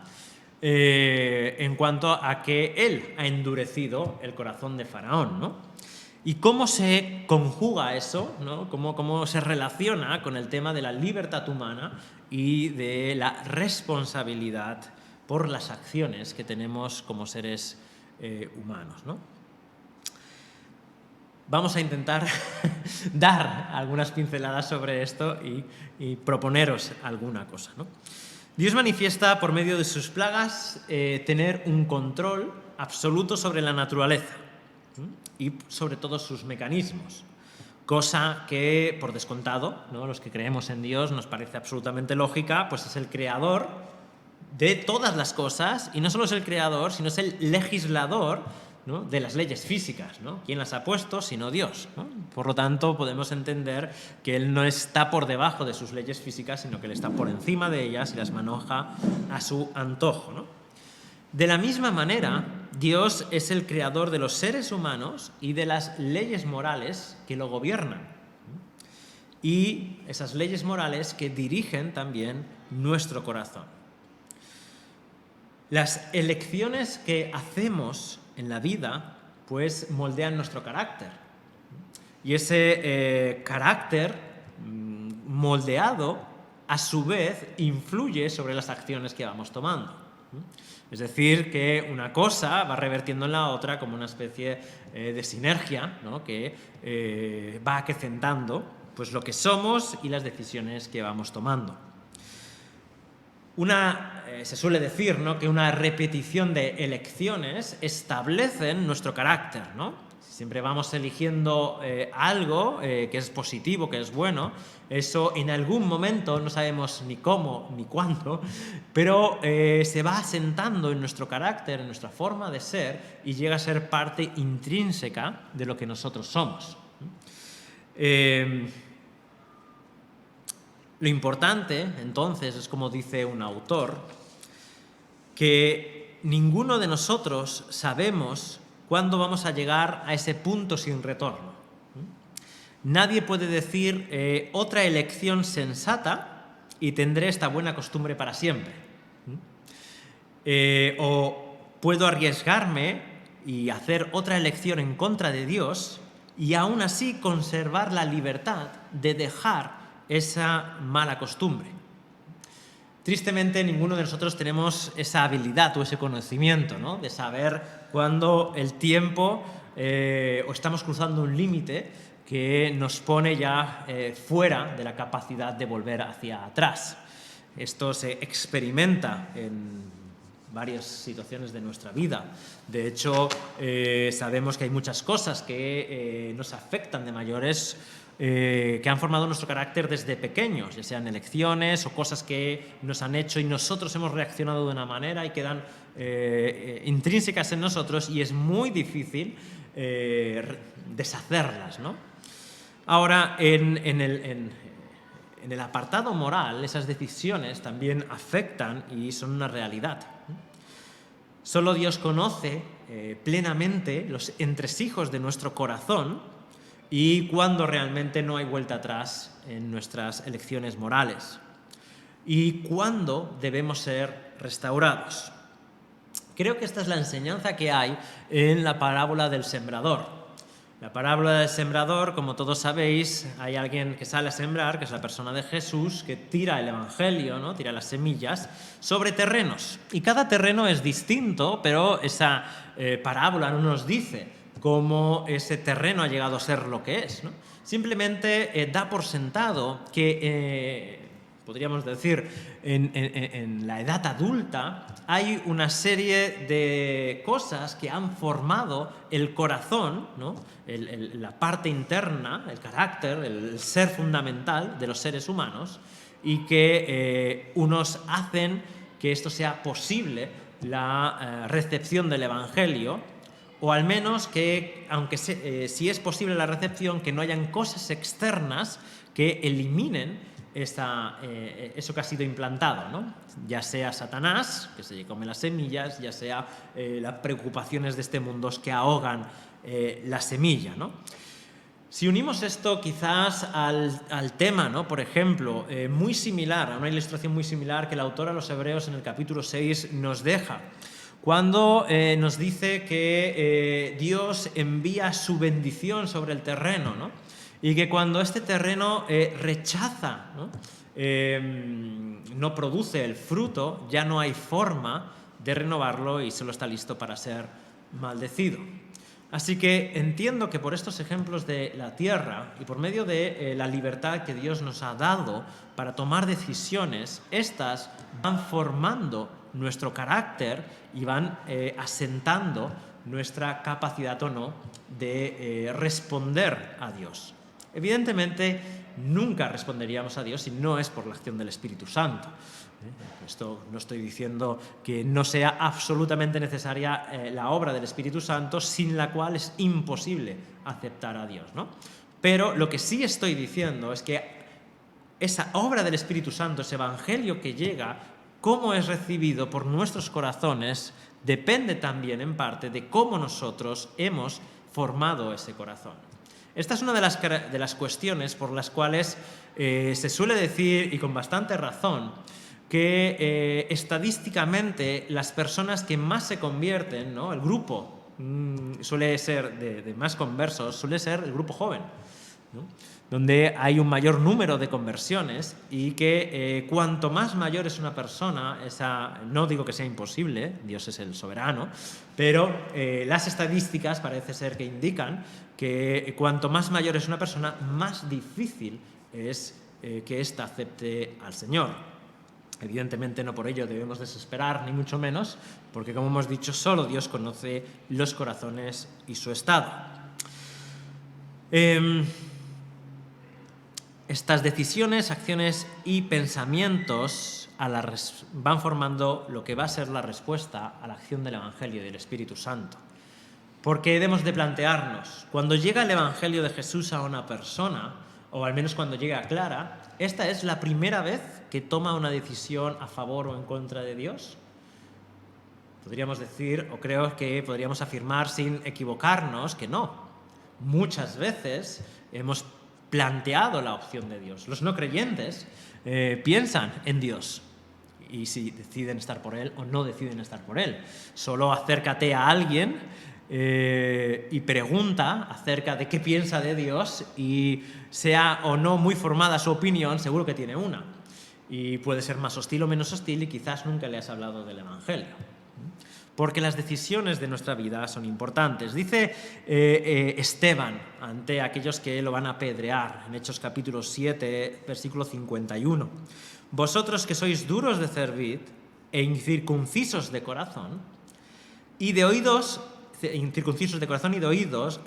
en cuanto a que él ha endurecido el corazón de Faraón, ¿no? ¿Y cómo se conjuga eso, ¿no? ¿Cómo se relaciona con el tema de la libertad humana y de la responsabilidad por las acciones que tenemos como seres humanos, ¿no? Vamos a intentar dar algunas pinceladas sobre esto y proponeros alguna cosa, ¿no? Dios manifiesta por medio de sus plagas tener un control absoluto sobre la naturaleza y sobre todos sus mecanismos, cosa que, por descontado, ¿no?, los que creemos en Dios nos parece absolutamente lógica, pues es el creador de todas las cosas, y no solo es el creador, sino es el legislador, ¿no?, de las leyes físicas, ¿no? ¿Quién las ha puesto sino Dios, ¿no? Por lo tanto, podemos entender que Él no está por debajo de sus leyes físicas, sino que Él está por encima de ellas y las maneja a su antojo, ¿no? De la misma manera, Dios es el creador de los seres humanos y de las leyes morales que lo gobiernan. Y esas leyes morales que dirigen también nuestro corazón. Las elecciones que hacemos en la vida, pues moldean nuestro carácter. Y ese carácter moldeado, a su vez, influye sobre las acciones que vamos tomando. Es decir, que una cosa va revertiendo en la otra como una especie de sinergia, ¿no?, que va acrecentando pues, lo que somos y las decisiones que vamos tomando. Se suele decir, ¿no?, que una repetición de elecciones establecen nuestro carácter, ¿no? Siempre vamos eligiendo algo que es positivo, que es bueno. Eso en algún momento, no sabemos ni cómo ni cuándo, pero se va asentando en nuestro carácter, en nuestra forma de ser, y llega a ser parte intrínseca de lo que nosotros somos. Lo importante, entonces, es como dice un autor, que ninguno de nosotros sabemos cuándo vamos a llegar a ese punto sin retorno. Nadie puede decir otra elección sensata y tendré esta buena costumbre para siempre. O puedo arriesgarme y hacer otra elección en contra de Dios y aún así conservar la libertad de dejar esa mala costumbre. Tristemente, ninguno de nosotros tenemos esa habilidad o ese conocimiento, ¿no?, de saber cuándo el tiempo o estamos cruzando un límite que nos pone ya fuera de la capacidad de volver hacia atrás. Esto se experimenta en varias situaciones de nuestra vida. De hecho, sabemos que hay muchas cosas que nos afectan de mayores, que han formado nuestro carácter desde pequeños, ya sean elecciones o cosas que nos han hecho y nosotros hemos reaccionado de una manera y quedan intrínsecas en nosotros, y es muy difícil deshacerlas, ¿no? Ahora, en el apartado moral, esas decisiones también afectan y son una realidad. Solo Dios conoce plenamente los entresijos de nuestro corazón y cuándo realmente no hay vuelta atrás en nuestras elecciones morales y cuándo debemos ser restaurados. Creo que esta es la enseñanza que hay en la parábola del sembrador. La parábola del sembrador, como todos sabéis, hay alguien que sale a sembrar, que es la persona de Jesús, que tira el evangelio, ¿no?, tira las semillas sobre terrenos. Y cada terreno es distinto, pero esa parábola no nos dice cómo ese terreno ha llegado a ser lo que es, ¿no? Simplemente da por sentado que, podríamos decir, en la edad adulta hay una serie de cosas que han formado el corazón, ¿no?, la parte interna, el carácter, el ser fundamental de los seres humanos, y que unos hacen que esto sea posible, la recepción del evangelio, o al menos que, aunque si es posible la recepción, que no hayan cosas externas que eliminen eso que ha sido implantado, ¿no? Ya sea Satanás, que se come las semillas, ya sea las preocupaciones de este mundo que ahogan la semilla, ¿no? Si unimos esto quizás al tema, ¿no?, por ejemplo, a una ilustración muy similar que el autor a los Hebreos en el capítulo 6 nos deja, cuando nos dice que Dios envía su bendición sobre el terreno, ¿no? Y que cuando este terreno rechaza, ¿no? No produce el fruto, ya no hay forma de renovarlo y solo está listo para ser maldecido. Así que entiendo que por estos ejemplos de la tierra y por medio de la libertad que Dios nos ha dado para tomar decisiones, estas van formando nuestro carácter y van asentando nuestra capacidad o no de responder a Dios. Evidentemente, nunca responderíamos a Dios si no es por la acción del Espíritu Santo. Esto no estoy diciendo que no sea absolutamente necesaria la obra del Espíritu Santo, sin la cual es imposible aceptar a Dios, ¿no? Pero lo que sí estoy diciendo es que esa obra del Espíritu Santo, ese evangelio que llega, cómo es recibido por nuestros corazones, depende también en parte de cómo nosotros hemos formado ese corazón. Esta es una de las cuestiones por las cuales se suele decir, y con bastante razón, que estadísticamente las personas que más se convierten, ¿no? El grupo suele ser de más conversos, suele ser el grupo joven, ¿no? Donde hay un mayor número de conversiones y que cuanto más mayor es una persona, no digo que sea imposible, Dios es el soberano, pero las estadísticas parece ser que indican que cuanto más mayor es una persona, más difícil es que ésta acepte al Señor. Evidentemente no por ello debemos desesperar, ni mucho menos, porque como hemos dicho, solo Dios conoce los corazones y su estado. Estas decisiones, acciones y pensamientos van formando lo que va a ser la respuesta a la acción del Evangelio y del Espíritu Santo. Porque debemos de plantearnos, cuando llega el Evangelio de Jesús a una persona, o al menos cuando llega a Clara, ¿esta es la primera vez que toma una decisión a favor o en contra de Dios? Podríamos decir, o creo que podríamos afirmar sin equivocarnos, que no. Muchas veces hemos planteado la opción de Dios. Los no creyentes piensan en Dios y si deciden estar por Él o no deciden estar por Él. Solo acércate a alguien y pregunta acerca de qué piensa de Dios y sea o no muy formada su opinión, seguro que tiene una. Y puede ser más hostil o menos hostil y quizás nunca le has hablado del Evangelio. Porque las decisiones de nuestra vida son importantes. Dice Esteban ante aquellos que lo van a apedrear, en Hechos capítulo 7, versículo 51. Vosotros que sois duros de cerviz e incircuncisos de corazón y de oídos,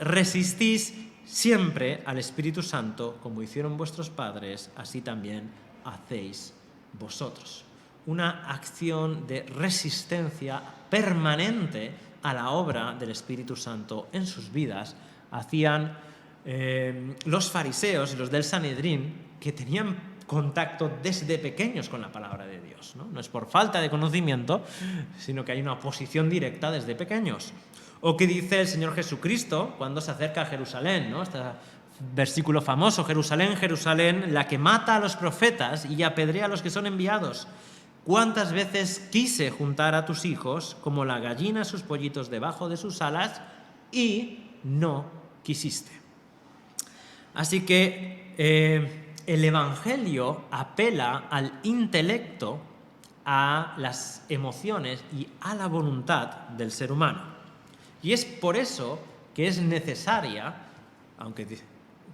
resistís siempre al Espíritu Santo, como hicieron vuestros padres, así también hacéis vosotros. Una acción de resistencia permanente a la obra del Espíritu Santo en sus vidas hacían los fariseos y los del Sanedrín, que tenían contacto desde pequeños con la palabra de Dios, ¿no? No es por falta de conocimiento, sino que hay una oposición directa desde pequeños. O que dice el Señor Jesucristo cuando se acerca a Jerusalén, ¿no? Este versículo famoso: Jerusalén, Jerusalén, la que mata a los profetas y apedrea a los que son enviados. ¿Cuántas veces quise juntar a tus hijos como la gallina sus pollitos debajo de sus alas y no quisiste? Así que el Evangelio apela al intelecto, a las emociones y a la voluntad del ser humano. Y es por eso que es necesaria, aunque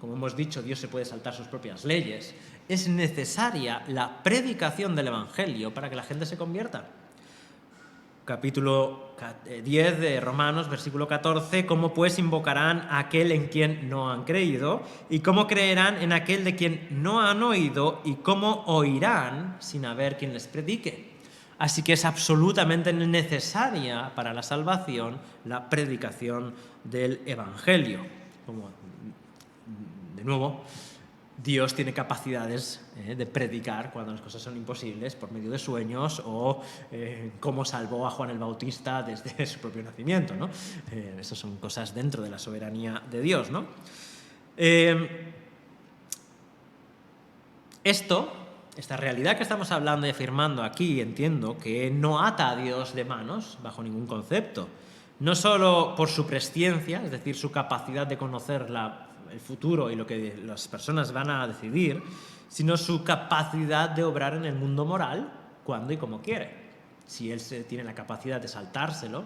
como hemos dicho Dios se puede saltar sus propias leyes, es necesaria la predicación del Evangelio para que la gente se convierta. Capítulo 10 de Romanos, versículo 14, ¿cómo pues invocarán a aquel en quien no han creído? ¿Y cómo creerán en aquel de quien no han oído? ¿Y cómo oirán sin haber quien les predique? Así que es absolutamente necesaria para la salvación la predicación del Evangelio. Como, de nuevo, Dios tiene capacidades de predicar cuando las cosas son imposibles por medio de sueños o cómo salvó a Juan el Bautista desde su propio nacimiento, ¿no? Esas son cosas dentro de la soberanía de Dios, ¿no? Esto esta realidad que estamos hablando y afirmando aquí, entiendo que no ata a Dios de manos bajo ningún concepto. No solo por su presciencia, es decir, su capacidad de conocer el futuro y lo que las personas van a decidir, sino su capacidad de obrar en el mundo moral cuando y como quiere. Si él tiene la capacidad de saltárselo,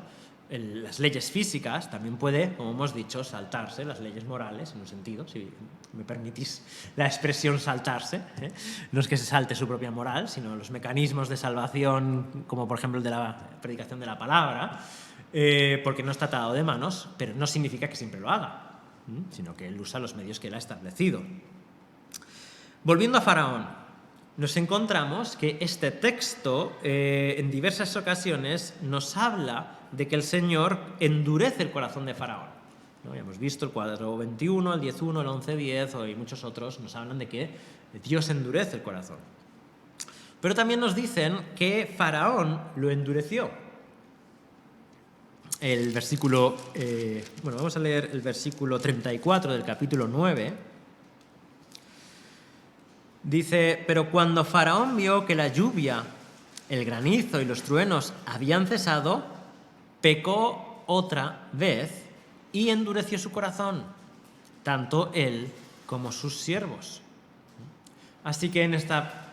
las leyes físicas, también puede, como hemos dicho, saltarse las leyes morales, en un sentido, si me permitís la expresión saltarse, ¿eh? No es que se salte su propia moral, sino los mecanismos de salvación, como por ejemplo el de la predicación de la palabra, porque no está atado de manos, pero no significa que siempre lo haga, sino que él usa los medios que él ha establecido. Volviendo a Faraón, nos encontramos que este texto en diversas ocasiones nos habla de que el Señor endurece el corazón de Faraón, ¿no? Ya hemos visto el 4:21, el 10:1, el 11:10 y muchos otros nos hablan de que Dios endurece el corazón. Pero también nos dicen que Faraón lo endureció. El versículo, vamos a leer el versículo 34 del capítulo 9. Dice: pero cuando Faraón vio que la lluvia, el granizo y los truenos habían cesado, pecó otra vez y endureció su corazón, tanto él como sus siervos. Así que en esta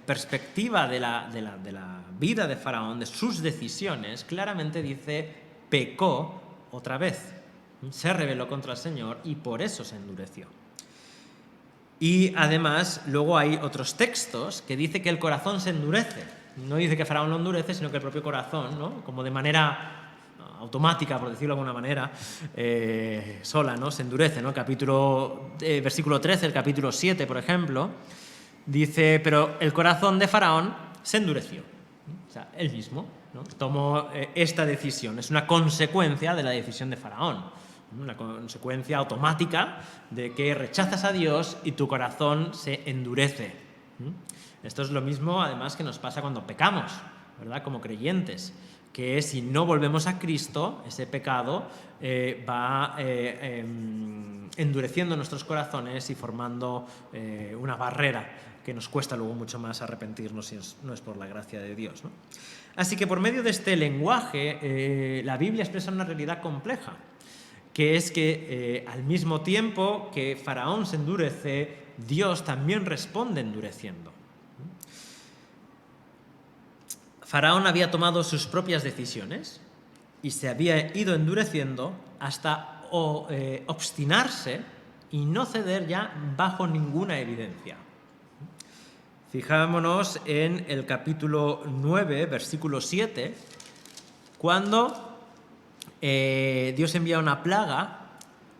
perspectiva de la vida de Faraón, de sus decisiones, claramente dice: pecó otra vez, se rebeló contra el Señor y por eso se endureció. Y además, luego hay otros textos que dice que el corazón se endurece. No dice que Faraón lo endurece, sino que el propio corazón, ¿no? Como de manera automática, por decirlo de alguna manera, sola, ¿no? Se endurece, ¿no? Versículo 13, el capítulo 7, por ejemplo, dice: pero el corazón de Faraón se endureció. O sea, él mismo, ¿no? Tomó esta decisión. Es una consecuencia de la decisión de Faraón. Una consecuencia automática de que rechazas a Dios y tu corazón se endurece. Esto es lo mismo, además, que nos pasa cuando pecamos, ¿verdad? Como creyentes, que si no volvemos a Cristo, ese pecado va endureciendo nuestros corazones y formando una barrera que nos cuesta luego mucho más arrepentirnos si no es por la gracia de Dios, ¿no? Así que por medio de este lenguaje, la Biblia expresa una realidad compleja, que es que al mismo tiempo que Faraón se endurece, Dios también responde endureciendo. Faraón había tomado sus propias decisiones y se había ido endureciendo hasta obstinarse y no ceder ya bajo ninguna evidencia. Fijámonos en el capítulo 9, versículo 7, cuando Dios envía una plaga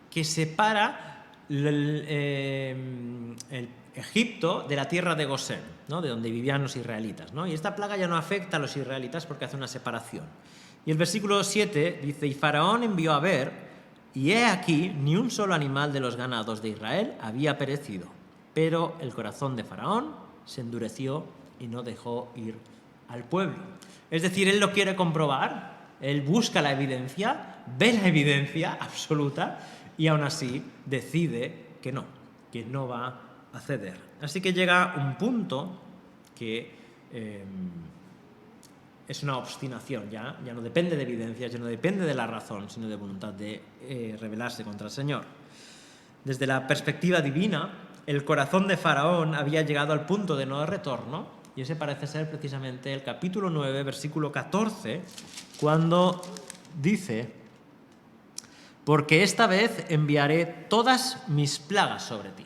que separa el Egipto de la tierra de Gosén, ¿no? De donde vivían los israelitas, ¿no? Y esta plaga ya no afecta a los israelitas porque hace una separación. Y el versículo 7 dice: y Faraón envió a ver, y he aquí, ni un solo animal de los ganados de Israel había perecido. Pero el corazón de Faraón se endureció y no dejó ir al pueblo. Es decir, él lo quiere comprobar, él busca la evidencia, ve la evidencia absoluta y aún así decide que no va a ceder. Así que llega un punto que es una obstinación, ya no depende de evidencias, ya no depende de la razón, sino de voluntad de rebelarse contra el Señor. Desde la perspectiva divina, el corazón de Faraón había llegado al punto de no retorno, y ese parece ser precisamente el capítulo 9, versículo 14, cuando dice: porque esta vez enviaré todas mis plagas sobre ti,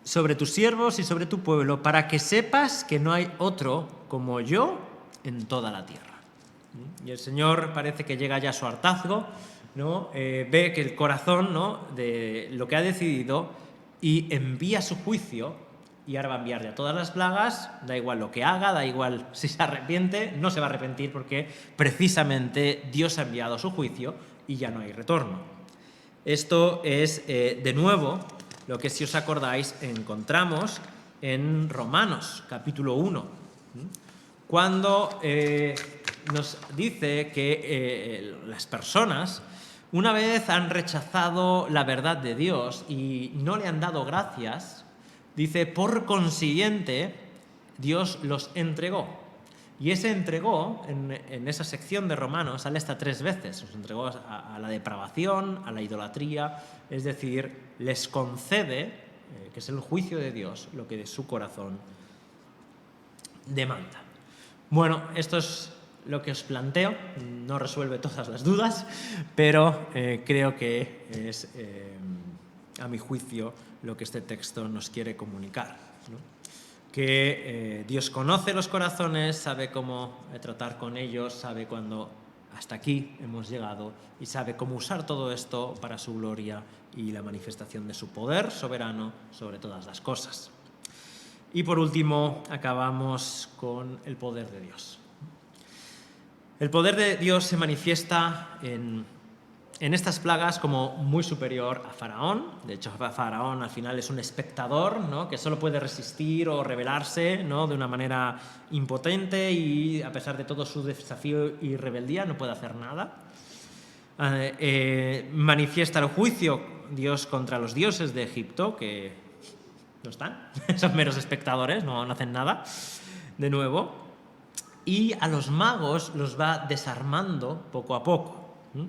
sobre tus siervos y sobre tu pueblo, para que sepas que no hay otro como yo en toda la tierra. Y el Señor parece que llega ya a su hartazgo, ¿no? Ve que el corazón, ¿no?, de lo que ha decidido, y envía su juicio, y ahora va a enviar ya todas las plagas, da igual lo que haga, da igual si se arrepiente, no se va a arrepentir porque precisamente Dios ha enviado su juicio y ya no hay retorno. Esto es, de nuevo, lo que, si os acordáis, encontramos en Romanos, capítulo 1, cuando nos dice que las personas, una vez han rechazado la verdad de Dios y no le han dado gracias, Dice, por consiguiente, Dios los entregó. Y ese entregó, en esa sección de Romanos, sale hasta 3 veces. Los entregó a la depravación, a la idolatría, es decir, les concede, que es el juicio de Dios, lo que de su corazón demanda. Bueno, esto es lo que os planteo, no resuelve todas las dudas, pero creo que es, a mi juicio, lo que este texto nos quiere comunicar, ¿no? Que Dios conoce los corazones, sabe cómo tratar con ellos, sabe cuándo hasta aquí hemos llegado y sabe cómo usar todo esto para su gloria y la manifestación de su poder soberano sobre todas las cosas. Y por último, acabamos con el poder de Dios. El poder de Dios se manifiesta en estas plagas como muy superior a Faraón. De hecho, Faraón al final es un espectador, ¿no?, que solo puede resistir o rebelarse, ¿no?, de una manera impotente, y a pesar de todo su desafío y rebeldía no puede hacer nada. Manifiesta el juicio Dios contra los dioses de Egipto, que no están, son meros espectadores, no hacen nada de nuevo. Y a los magos los va desarmando poco a poco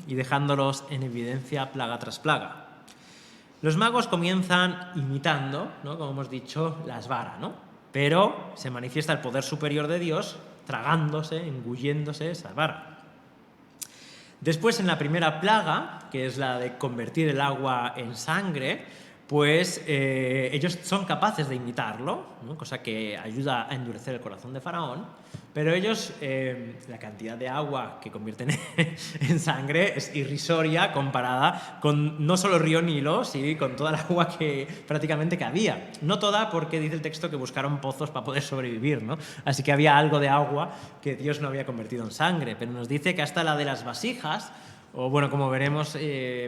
y dejándolos en evidencia plaga tras plaga. Los magos comienzan imitando, ¿no?, como hemos dicho, las varas, ¿no?, pero se manifiesta el poder superior de Dios tragándose, engulléndose esa vara. Después, en la primera plaga, que es la de convertir el agua en sangre, pues ellos son capaces de imitarlo, ¿no?, cosa que ayuda a endurecer el corazón de Faraón, pero ellos, la cantidad de agua que convierten en sangre es irrisoria comparada con no solo el río Nilo, sino con toda el agua que prácticamente que había. No toda, porque dice el texto que buscaron pozos para poder sobrevivir, ¿no? Así que había algo de agua que Dios no había convertido en sangre, pero nos dice que hasta la de las vasijas, o bueno, como veremos,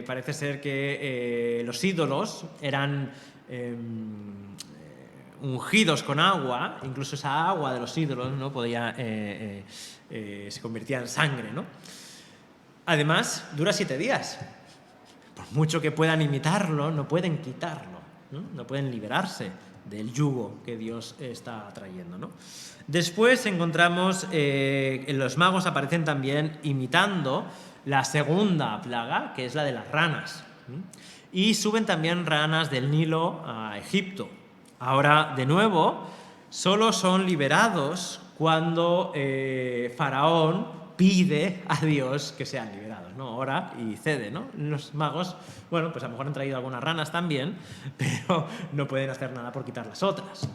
parece ser que los ídolos eran ungidos con agua, incluso esa agua de los ídolos, ¿no?, se convertía en sangre, ¿no? Además, dura 7 días. Por mucho que puedan imitarlo, no pueden quitarlo, no pueden liberarse del yugo que Dios está trayendo, ¿no? Después encontramos los magos aparecen también imitando la segunda plaga, que es la de las ranas. Y suben también ranas del Nilo a Egipto. Ahora, de nuevo, solo son liberados cuando Faraón pide a Dios que sean liberados, ¿no? Ora y cede, ¿no? Los magos, bueno, pues a lo mejor han traído algunas ranas también, pero no pueden hacer nada por quitar las otras.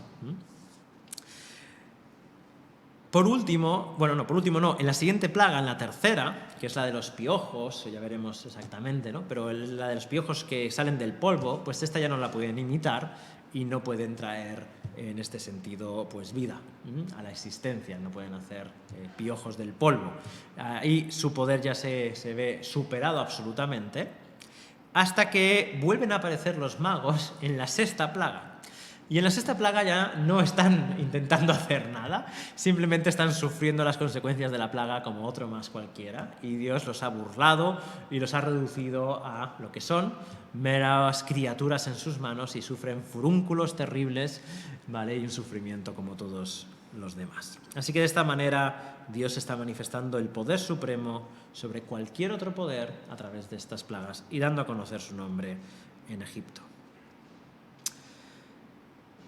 Por último, en la siguiente plaga, en la tercera, que es la de los piojos, ya veremos exactamente, ¿no?, pero la de los piojos que salen del polvo, pues esta ya no la pueden imitar y no pueden traer, en este sentido, pues vida a la existencia, no pueden hacer piojos del polvo. Ahí su poder ya se ve superado absolutamente, hasta que vuelven a aparecer los magos en la sexta plaga. Y en la sexta plaga ya no están intentando hacer nada, simplemente están sufriendo las consecuencias de la plaga como otro más cualquiera, y Dios los ha burlado y los ha reducido a lo que son meras criaturas en sus manos, y sufren furúnculos terribles, ¿vale?, y un sufrimiento como todos los demás. Así que de esta manera Dios está manifestando el poder supremo sobre cualquier otro poder a través de estas plagas y dando a conocer su nombre en Egipto.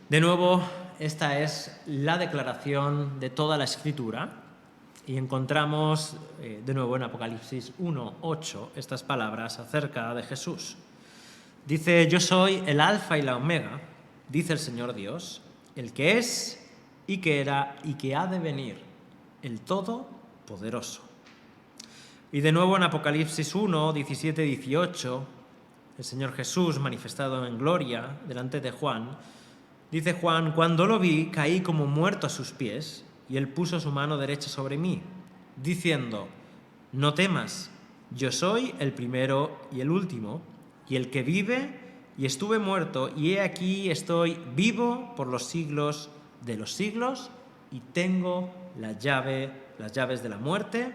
De nuevo, esta es la declaración de toda la Escritura, y encontramos de nuevo en Apocalipsis 1:8 estas palabras acerca de Jesús. Dice: yo soy el alfa y la omega, dice el Señor Dios, el que es y que era y que ha de venir, el Todopoderoso. Y de nuevo en Apocalipsis 1:17-18, el Señor Jesús manifestado en gloria delante de Juan. Dice Juan: cuando lo vi, caí como muerto a sus pies, y él puso su mano derecha sobre mí, diciendo: no temas, yo soy el primero y el último, y el que vive, y estuve muerto, y he aquí estoy vivo por los siglos de los siglos, y tengo las llaves de la muerte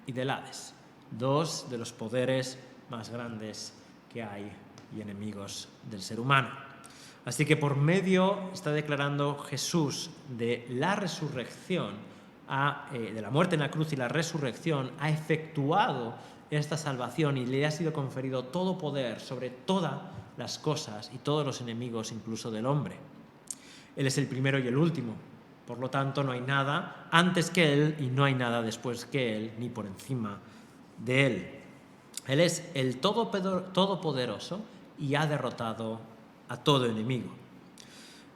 y del Hades, 2 de los poderes más grandes que hay y enemigos del ser humano. Así que por medio, está declarando Jesús, de la resurrección, de la muerte en la cruz y la resurrección, ha efectuado esta salvación y le ha sido conferido todo poder sobre todas las cosas y todos los enemigos, incluso del hombre. Él es el primero y el último. Por lo tanto, no hay nada antes que Él y no hay nada después que Él, ni por encima de Él. Él es el todopoderoso y ha derrotado a todo enemigo.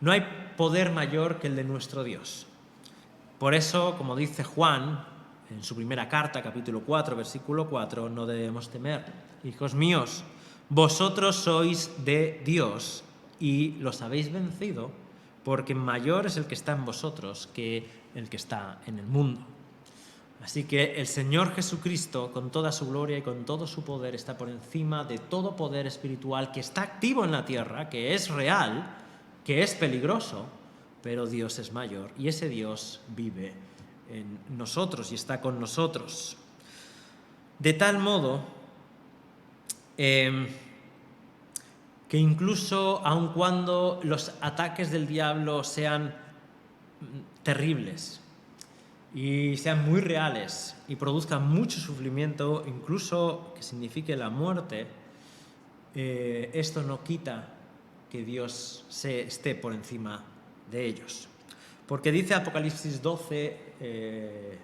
No hay poder mayor que el de nuestro Dios. Por eso, como dice Juan en su primera carta, capítulo 4, versículo 4, no debemos temer. Hijos míos, vosotros sois de Dios y los habéis vencido, porque mayor es el que está en vosotros que el que está en el mundo. Así que el Señor Jesucristo, con toda su gloria y con todo su poder, está por encima de todo poder espiritual que está activo en la tierra, que es real, que es peligroso, pero Dios es mayor y ese Dios vive en nosotros y está con nosotros. De tal modo que incluso aun cuando los ataques del diablo sean terribles y sean muy reales y produzcan mucho sufrimiento, incluso que signifique la muerte, esto no quita que Dios esté por encima de ellos. Porque dice Apocalipsis 12,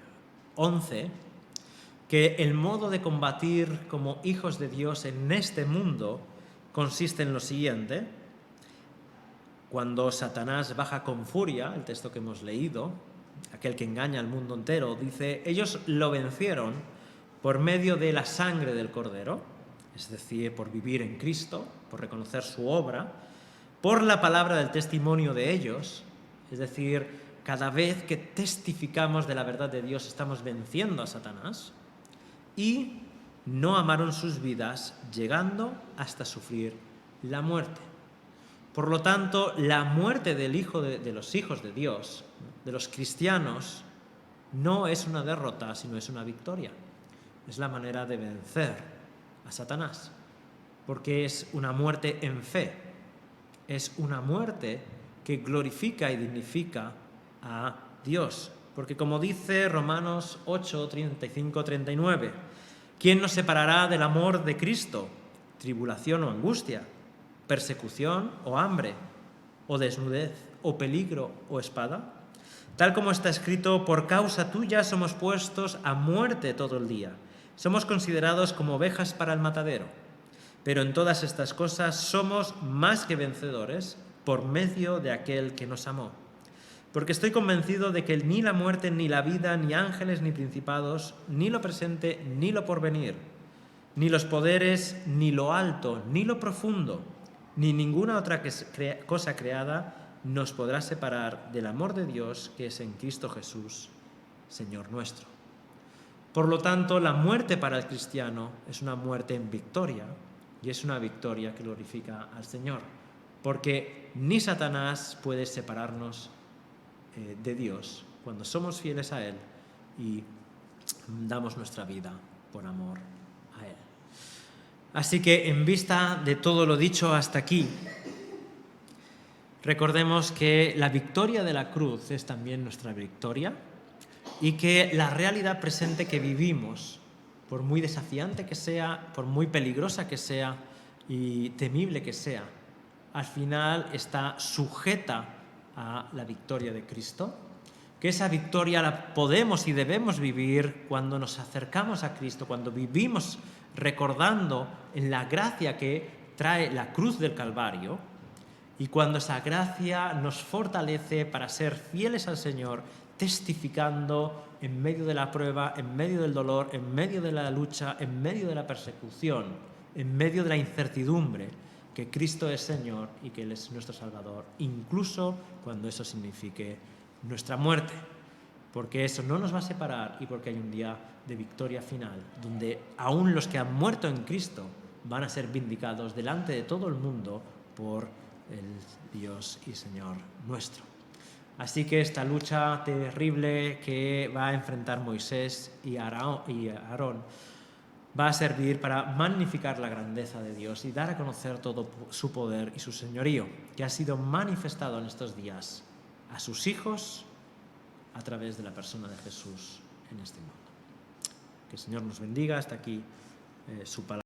11, que el modo de combatir como hijos de Dios en este mundo consiste en lo siguiente: cuando Satanás baja con furia, el texto que hemos leído, aquel que engaña al mundo entero, dice, ellos lo vencieron por medio de la sangre del Cordero, es decir, por vivir en Cristo, por reconocer su obra, por la palabra del testimonio de ellos, es decir, cada vez que testificamos de la verdad de Dios estamos venciendo a Satanás, y no amaron sus vidas, llegando hasta sufrir la muerte. Por lo tanto, la muerte del hijo de los hijos de Dios, de los cristianos, no es una derrota, sino es una victoria. Es la manera de vencer a Satanás, porque es una muerte en fe. Es una muerte que glorifica y dignifica a Dios. Porque como dice Romanos 8, 35, 39, ¿quién nos separará del amor de Cristo? ¿Tribulación o angustia? ¿Persecución o hambre? ¿O desnudez? ¿O peligro o espada? Tal como está escrito, por causa tuya somos puestos a muerte todo el día. Somos considerados como ovejas para el matadero. Pero en todas estas cosas somos más que vencedores por medio de aquel que nos amó. Porque estoy convencido de que ni la muerte, ni la vida, ni ángeles, ni principados, ni lo presente, ni lo porvenir, ni los poderes, ni lo alto, ni lo profundo, ni ninguna otra cosa creada nos podrá separar del amor de Dios que es en Cristo Jesús, Señor nuestro. Por lo tanto, la muerte para el cristiano es una muerte en victoria y es una victoria que glorifica al Señor, porque ni Satanás puede separarnos de Dios cuando somos fieles a Él y damos nuestra vida por amor a Él. Así que en vista de todo lo dicho hasta aquí, recordemos que la victoria de la cruz es también nuestra victoria y que la realidad presente que vivimos, por muy desafiante que sea, por muy peligrosa que sea y temible que sea, al final está sujeta a la victoria de Cristo, que esa victoria la podemos y debemos vivir cuando nos acercamos a Cristo, cuando vivimos recordando en la gracia que trae la cruz del Calvario y cuando esa gracia nos fortalece para ser fieles al Señor, testificando en medio de la prueba, en medio del dolor, en medio de la lucha, en medio de la persecución, en medio de la incertidumbre, que Cristo es Señor y que Él es nuestro Salvador, incluso cuando eso signifique nuestra muerte, porque eso no nos va a separar y porque hay un día de victoria final, donde aún los que han muerto en Cristo van a ser vindicados delante de todo el mundo por el Dios y Señor nuestro. Así que esta lucha terrible que va a enfrentar Moisés y Aarón va a servir para magnificar la grandeza de Dios y dar a conocer todo su poder y su señorío, que ha sido manifestado en estos días a sus hijos a través de la persona de Jesús en este mundo. Que el Señor nos bendiga. Hasta aquí su palabra.